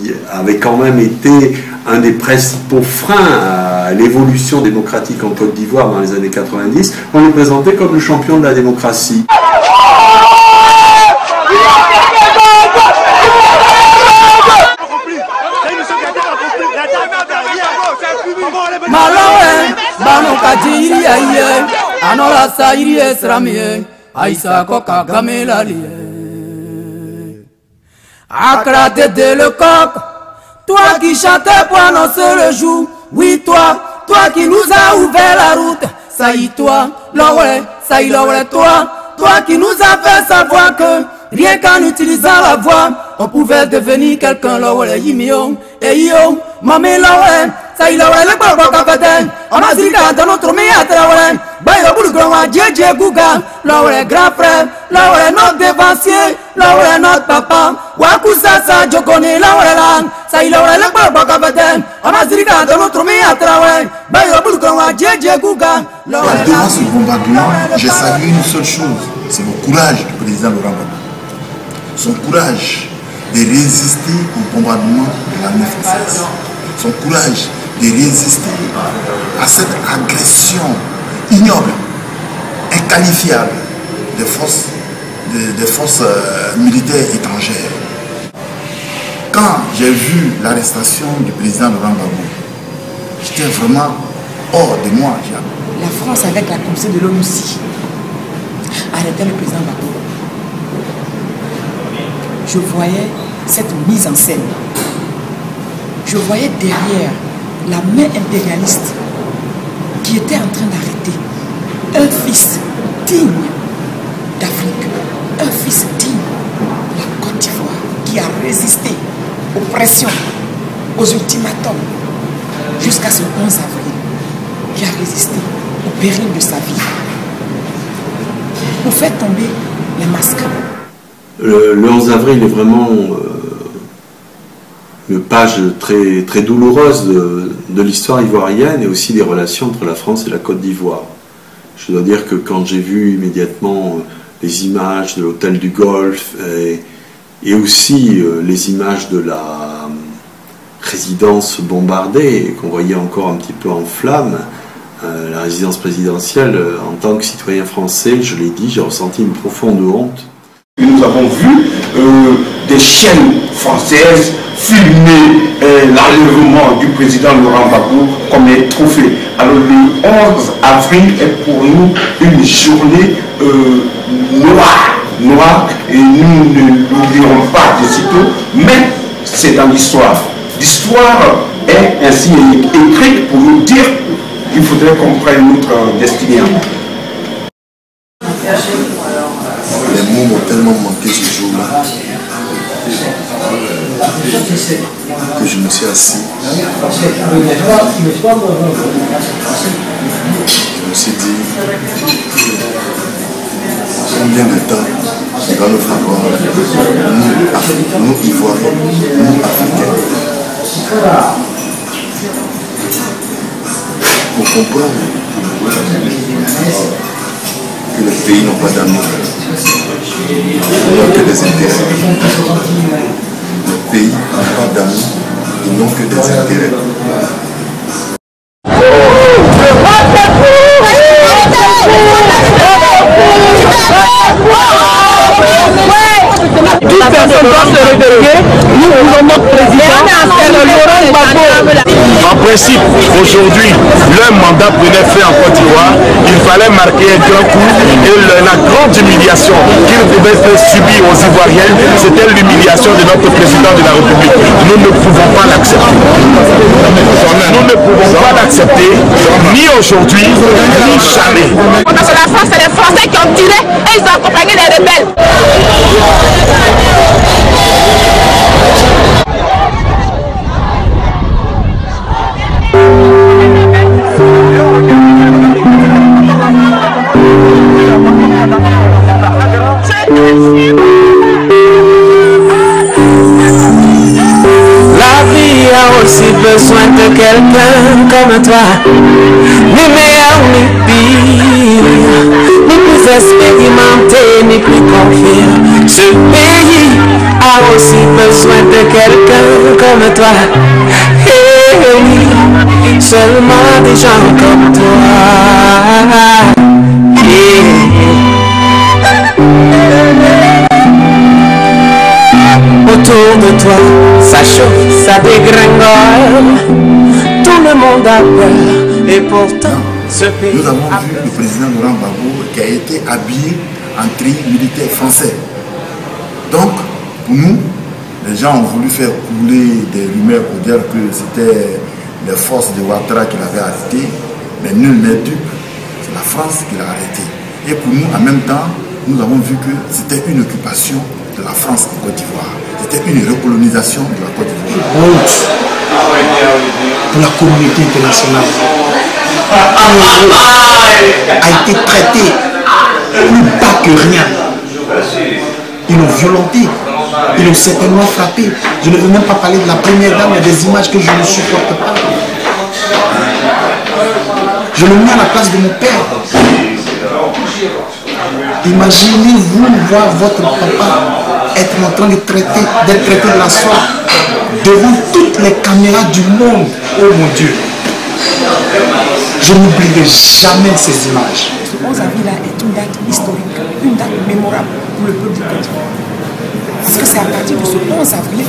qui avait quand même été un des principaux freins à l'évolution démocratique en Côte d'Ivoire dans les années 90, on est présenté comme le champion de la démocratie. Accra de le coq, toi qui chantais pour annoncer le jour, oui toi qui nous as ouvert la route, ça y toi, l'oré, ça y l'oré toi qui nous as fait savoir que rien qu'en utilisant la voix, on pouvait devenir quelqu'un, l'oré, yimion, et yo, mamé l'oré, ça y l'oré, le bobo caféten, on a dit dans notre meilleur l'oré, baïro boule grand, djé gouga, l'oré grand frère, l'oré notre dévancier, l'oré notre papa, wakusa sa jokone l'oré lang, ça y l'oré, le bobo caféten, on a dit dans notre meilleur l'oré, baïro boule grand, djé gouga, l'oré. Devant ce bombardement, j'ai salué une seule chose, c'est le courage du président Laurent Gbagbo. Son courage de résister au bombardement de l'armée française. Son courage de résister à cette agression ignoble, inqualifiable des forces militaires étrangères. Quand j'ai vu l'arrestation du président Laurent Gbagbo, j'étais vraiment hors de moi. La France, avec la communauté de l'ONU aussi, arrêtait le président Gbagbo. Je voyais cette mise en scène. Je voyais derrière la main impérialiste qui était en train d'arrêter un fils digne d'Afrique, un fils digne de la Côte d'Ivoire qui a résisté aux pressions, aux ultimatums jusqu'à ce 11 avril, qui a résisté au péril de sa vie pour faire tomber les masques. Le 11 avril est vraiment une page très douloureuse de l'histoire ivoirienne et aussi des relations entre la France et la Côte d'Ivoire. Je dois dire que quand j'ai vu immédiatement les images de l'hôtel du Golfe et aussi les images de la résidence bombardée, qu'on voyait encore un petit peu en flammes, la résidence présidentielle, en tant que citoyen français, je l'ai dit, j'ai ressenti une profonde honte. Nous avons vu des chaînes françaises filmer l'enlèvement du président Laurent Gbagbo comme un trophée. Alors le 11 avril est pour nous une journée noire, et nous ne l'oublierons pas de sitôt, mais c'est dans l'histoire. L'histoire est ainsi écrite pour nous dire qu'il faudrait qu'on prenne notre destinée. Les mots m'ont tellement manqué ce jour-là que je me suis assis. Je me suis dit combien de temps il va nous falloir, nous Ivoiriens, nous Africains, pour comprendre que les pays n'ont pas d'amour, ils n'ont que des intérêts. Les pays n'ont pas d'amour, ils n'ont que des intérêts. Toute personne doit se réveiller. Nous voulons notre président, c'est le Laurent Gbagbo. En principe, aujourd'hui, leur mandat prenait fin en Côte d'Ivoire. Il fallait marquer un grand coup. Et la grande humiliation qu'ils devaient subir aux Ivoiriens, c'était l'humiliation de notre président de la République. Nous ne pouvons pas l'accepter. Nous ne pouvons pas l'accepter, ni aujourd'hui, ni jamais. Parce que la France, c'est les Français qui ont tiré et ils ont accompagné les rebelles. La vie a aussi besoin de quelqu'un comme toi, ni meilleur ni pire, ni plus expérimenté ni plus confiant. Ce pays a aussi besoin de quelqu'un comme toi. Et oui, seulement des gens comme toi. Autour de toi, ça chauffe, ça dégringole. Tout le monde a peur et pourtant ce pays. Nous avons vu le président Laurent Gbagbo qui a été habillé en tri militaire français. Donc, pour nous, les gens ont voulu faire couler des rumeurs pour dire que c'était les forces de Ouattara qui l'avaient arrêté, mais nul n'est dupe, c'est la France qui l'a arrêté. Et pour nous, en même temps, nous avons vu que c'était une occupation de la France en Côte d'Ivoire. C'était une recolonisation de la Côte d'Ivoire. Honte pour la communauté internationale. A été traité plus bas que rien. Ils l'ont violenté, ils l'ont certainement frappé. Je ne veux même pas parler de la première dame, il y a des images que je ne supporte pas. Je le mets à la place de mon père. Imaginez-vous voir votre papa être en train d'être traité de la sorte devant toutes les caméras du monde. Oh mon Dieu! Je n'oublierai jamais ces images. Ce 11 avril est une date historique, une date mémorable pour le peuple du Côte d'Ivoire. Parce que c'est à partir de ce 11 avril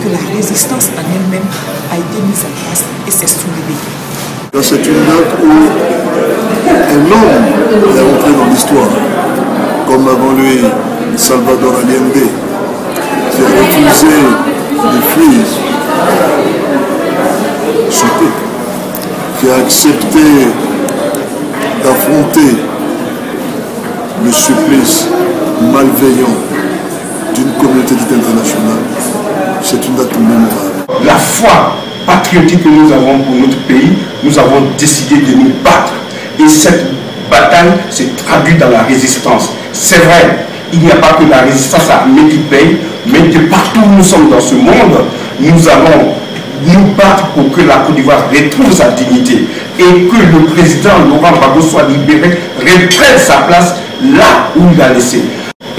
que la résistance en elle-même a été mise en place et s'est soulevée. C'est une date où un homme est entré dans l'histoire, comme avant lui Salvador Allende, qui a refusé de fuir son peuple, qui a accepté d'affronter le supplice malveillant d'une communauté dite internationale. C'est une date mémorable. La foi patriotique que nous avons pour notre pays, nous avons décidé de nous battre. Et cette bataille s'est traduite dans la résistance. C'est vrai, il n'y a pas que la résistance armée qui paye, mais de partout où nous sommes dans ce monde, nous allons nous battre pour que la Côte d'Ivoire retrouve sa dignité et que le président Laurent Gbagbo soit libéré, reprenne sa place là où il a laissé.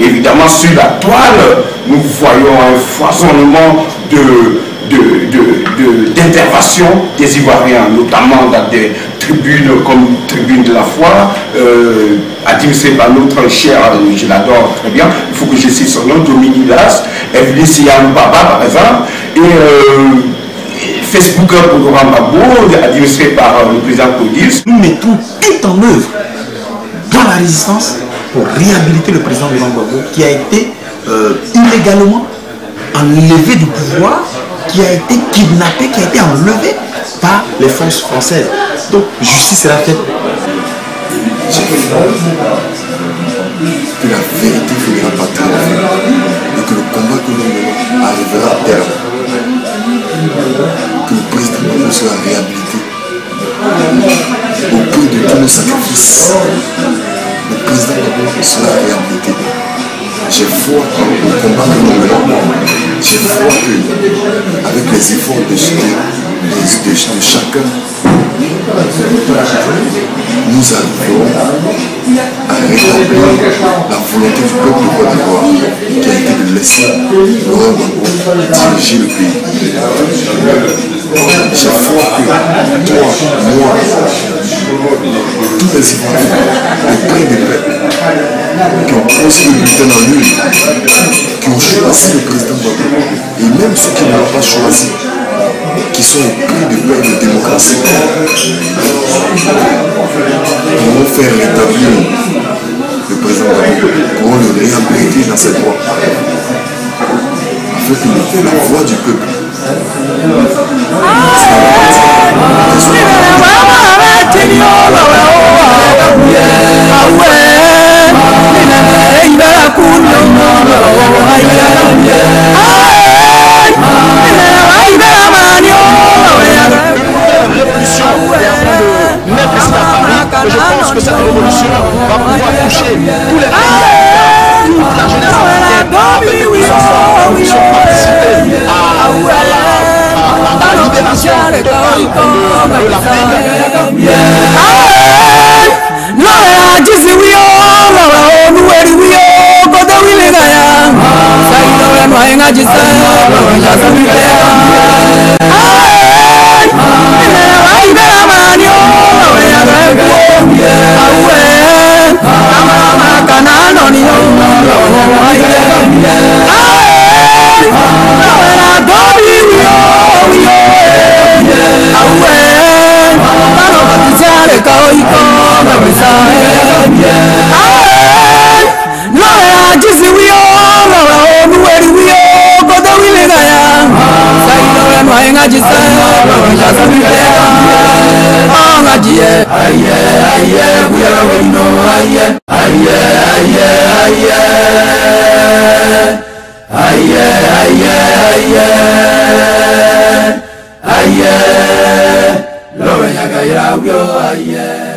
Évidemment, sur la toile, nous voyons un foisonnement d'intervention des Ivoiriens, notamment dans des tribunes comme Tribune de la Foi, administrée par notre cher, je l'adore très bien, il faut que je cite son nom, Dominique Las, Evelyne Siyanou Baba par exemple, et Facebook pour Laurent Gbagbo, administré par le président Codis. Nous mettons tout en œuvre dans la résistance pour réhabiliter le président Laurent Gbagbo qui a été illégalement enlevé du pouvoir, qui a été kidnappé, qui a été enlevé par les forces françaises. Donc justice sera faite. Que la vérité finira par triompher et que le combat que nous menons arrivera à terme. Que le président Gbagbo sera réhabilité au prix de tous nos sacrifices. Le président Gbagbo sera réhabilité. J'ai foi au combat que nous menons. J'ai foi qu'avec les efforts de chacun, nous arriverons à rétablir la volonté du peuple de Côte d'Ivoire qui a été de laisser Laurent Gbagbo diriger le pays. J'ai foi que toi, moi, tous les Ivoiriens, les prix des peuples, qui ont posé le bulletin en l'une, qui ont choisi le président Gbagbo, et même ceux qui ne l'ont pas choisi, qui sont épris de peur de démocratie, pourront faire rétablir le président Gbagbo, pourront le réhabiliter dans ses droits, afin que la voix du peuple je pense que cette révolution va pouvoir toucher tous les pays, toute la jeunesse africaine, avec des enfants participer à la libération de l'Afrique. Jizi wio, lawa onu eri wio, kote wile gaya. Sayi lawa no Noenga Jisa, Aye,